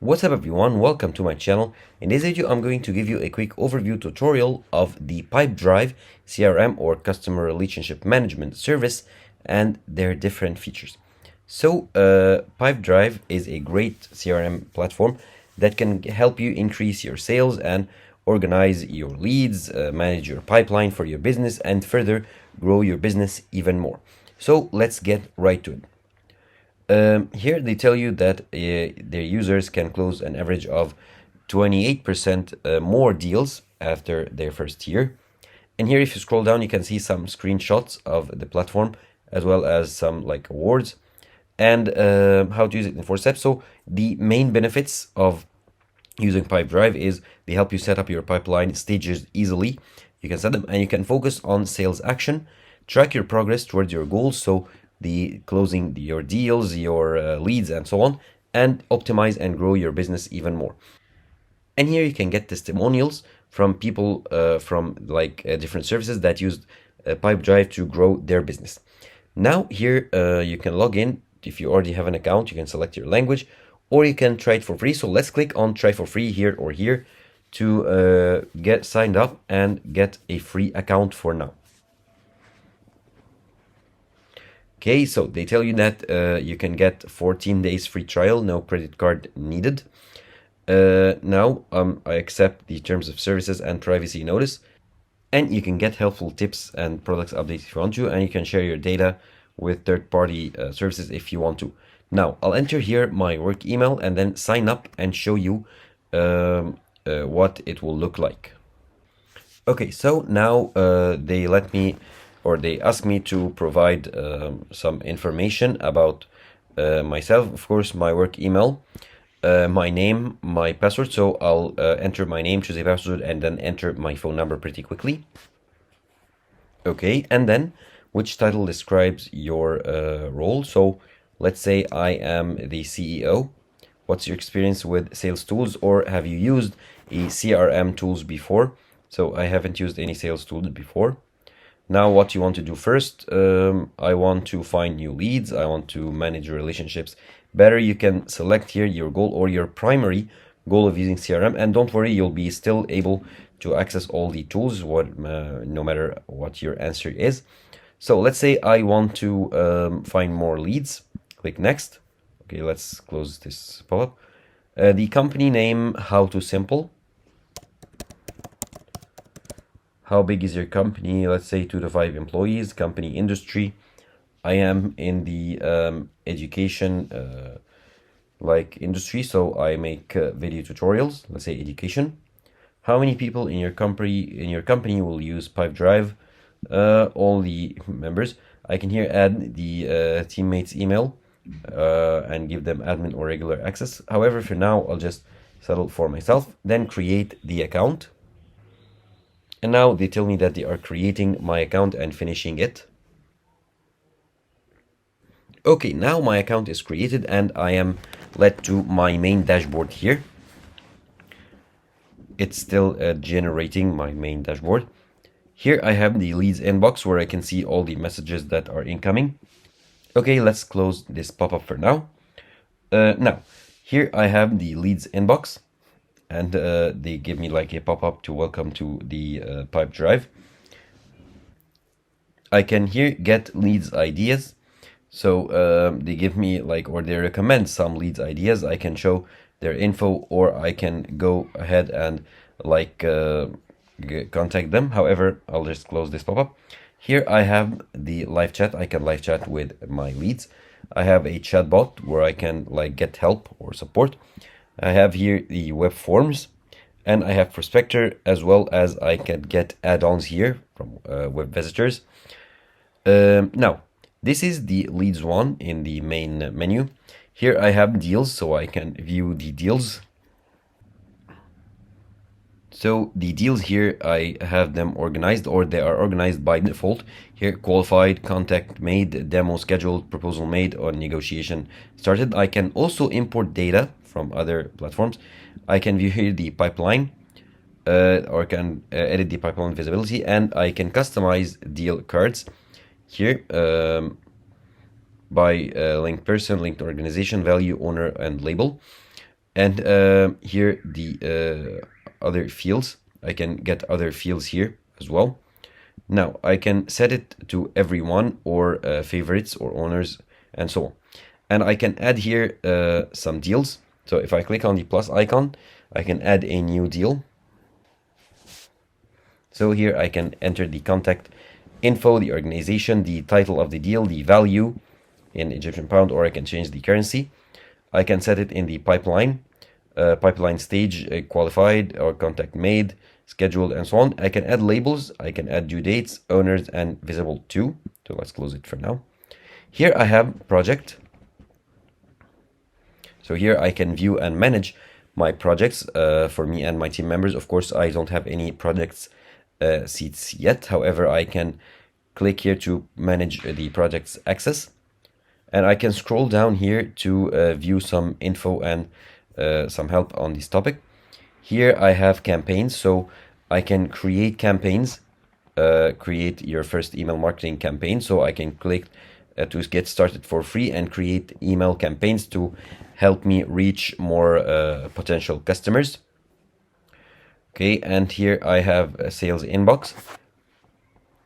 What's up everyone, welcome to my channel. In this video I'm going to give you a quick overview tutorial of the Pipedrive CRM or Customer Relationship Management service and their different features. So Pipedrive is a great CRM platform that can help you increase your sales and organize your leads, manage your pipeline for your business and further grow your business even more. So let's get right to it. Here they tell you that their users can close an average of 28% more deals after their first year. And here if you scroll down you can see some screenshots of the platform as well as some like awards and how to use it in 4 steps. So the main benefits of using Pipedrive is they help you set up your pipeline stages easily. You can set them and you can focus on sales action, track your progress towards your goals, so the closing your deals, your leads and so on, and optimize and grow your business even more. And here you can get testimonials from people from different services that used Pipedrive to grow their business. Now here you can log in. If you already have an account, you can select your language or you can try it for free. So let's click on try for free here or here to get signed up and get a free account for now. Okay, so they tell you that you can get 14 days free trial, no credit card needed. Now I accept the terms of services and privacy notice, and you can get helpful tips and products updates if you want to, and you can share your data with third-party services if you want to. Now I'll enter here my work email and then sign up and show you what it will look like. Okay, so now they let me, or they ask me to provide some information about myself. Of course, my work email, my name, my password. So I'll enter my name, choose a password, and then enter my phone number pretty quickly. Okay, and then which title describes your role. So let's say I am the CEO. What's your experience with sales tools, or have you used a CRM tools before? So I haven't used any sales tools before. Now what you want to do first, I want to find new leads, I want to manage relationships better. You can select here your goal or your primary goal of using CRM, and don't worry, you'll be still able to access all the tools no matter what your answer is. So let's say I want to find more leads. Click next. Okay, let's close this pop-up. The company name, how to simple. How big is your company? Let's say 2 to 5 employees. Company industry. I am in the education industry, so I make video tutorials. Let's say education. How many people in your company will use Pipedrive? All the members. I can here add the teammates' email and give them admin or regular access. However, for now, I'll just settle for myself. Then create the account. And now they tell me that they are creating my account and finishing it. Okay, now my account is created and I am led to my main dashboard here. It's still generating my main dashboard. Here I have the leads inbox where I can see all the messages that are incoming. Okay, let's close this pop-up for now. Now, here I have the leads inbox. And they give me like a pop-up to welcome to the Pipedrive. I can here get leads ideas. So they give me or they recommend some leads ideas. I can show their info or I can go ahead and contact them. However, I'll just close this pop-up. Here I have the live chat. I can live chat with my leads. I have a chat bot where I can get help or support. I have here the web forms and I have prospector, as well as I can get add-ons here from web visitors. Now, this is the leads one in the main menu. Here I have deals, so I can view the deals. So the deals here, I have them organized, or they are organized by default. Here, qualified, contact made, demo scheduled, proposal made, or negotiation started. I can also import data from other platforms. I can view here the pipeline or can edit the pipeline visibility, and I can customize deal cards here by linked person, linked organization, value, owner, and label. And here the other fields, I can get other fields here as well. Now I can set it to everyone or favorites or owners and so on. And I can add here some deals. So if I click on the plus icon, I can add a new deal. So here I can enter the contact info, the organization, the title of the deal, the value in Egyptian pound, or I can change the currency. I can set it in the pipeline, pipeline stage, qualified or contact made, scheduled, and so on. I can add labels, I can add due dates, owners, and visible to. So let's close it for now. Here I have project. So here I can view and manage my projects for me and my team members. Of course, I don't have any projects seats yet. However, I can click here to manage the project's access. And I can scroll down here to view some info and some help on this topic. Here I have campaigns, so I can create campaigns, create your first email marketing campaign. So I can click to get started for free and create email campaigns to help me reach more potential customers. Okay, and here I have a sales inbox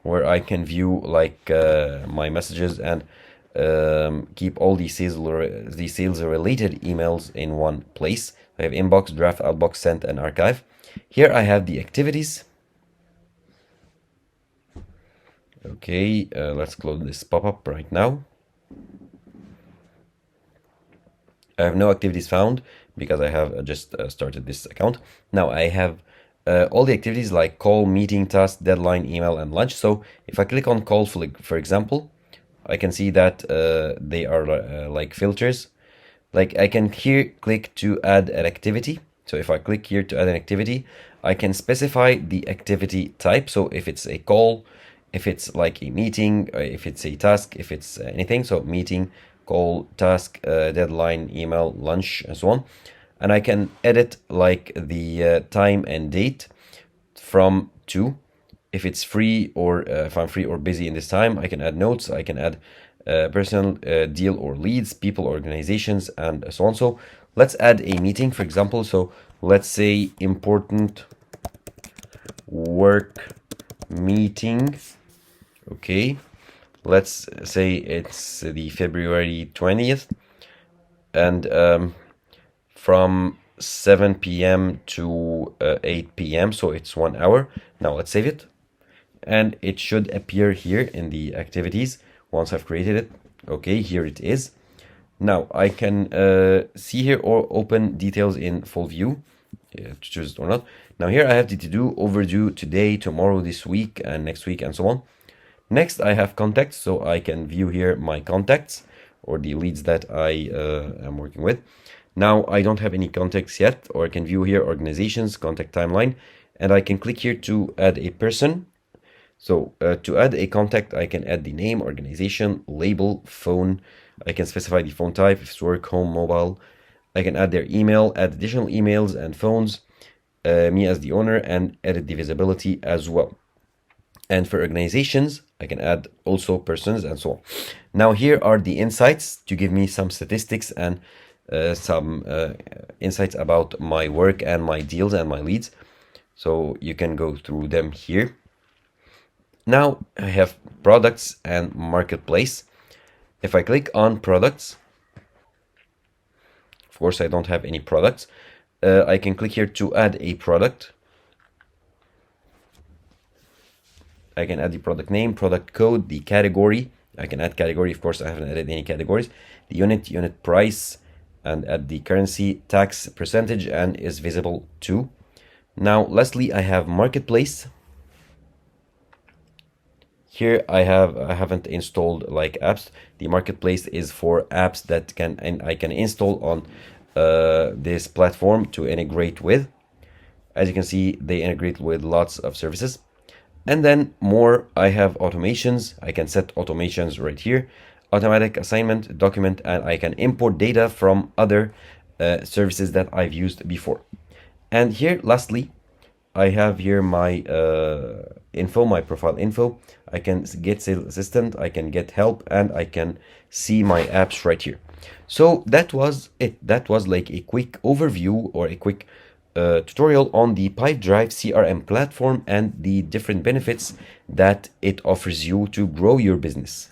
where I can view like my messages and keep all these sales related emails in one place. I have inbox, draft, outbox, sent, and archive. Here I have the activities. Okay, let's close this pop-up right now. I have no activities found because I have just started this account. Now I have all the activities like call, meeting, task, deadline, email, and lunch. So if I click on call, for example, I can see that they are like filters. Like I can here click to add an activity. So if I click here to add an activity, I can specify the activity type. So if it's a call, if it's like a meeting, if it's a task, if it's anything. So meeting, call, task, deadline, email, lunch, and so on. And I can edit like the time and date from to. If it's free or if I'm free or busy in this time, I can add notes, I can add personal deal or leads, people, organizations, and so on. So let's add a meeting, for example. So let's say important work meeting. Okay, let's say it's the February 20th and from 7 p.m. to 8 p.m. So it's 1 hour. Now let's save it. And it should appear here in the activities once I've created it. Okay, here it is. Now I can see here or open details in full view, choose it or not. Now here I have the to-do, overdue, today, tomorrow, this week, and next week, and so on. Next I have contacts, so I can view here my contacts or the leads that I am working with. Now I don't have any contacts yet, or I can view here organizations, contact timeline, and I can click here to add a person. So to add a contact, I can add the name, organization, label, phone. I can specify the phone type, if it's work, home, mobile. I can add their email, add additional emails and phones, me as the owner, and edit the visibility as well. And for organizations, I can add also persons and so on. Now here are the insights to give me some statistics and some insights about my work and my deals and my leads. So you can go through them here. Now I have products and marketplace. If I click on products, of course I don't have any products. I can click here to add a product. I can add the product name, product code, the category. I can add category. Of course, I haven't added any categories. The unit price, and add the currency, tax percentage, and is visible too. Now, lastly, I have marketplace. Here I haven't installed like apps. The marketplace is for apps that I can install on this platform to integrate with. As you can see, they integrate with lots of services. And then more, I have automations. I can set automations right here. Automatic assignment, document, and I can import data from other services that I've used before. And here, lastly, I have here my info, my profile info. I can get sales assistant, I can get help, and I can see my apps right here. So that was it. That was like a quick overview or a quick tutorial on the Pipedrive CRM platform and the different benefits that it offers you to grow your business.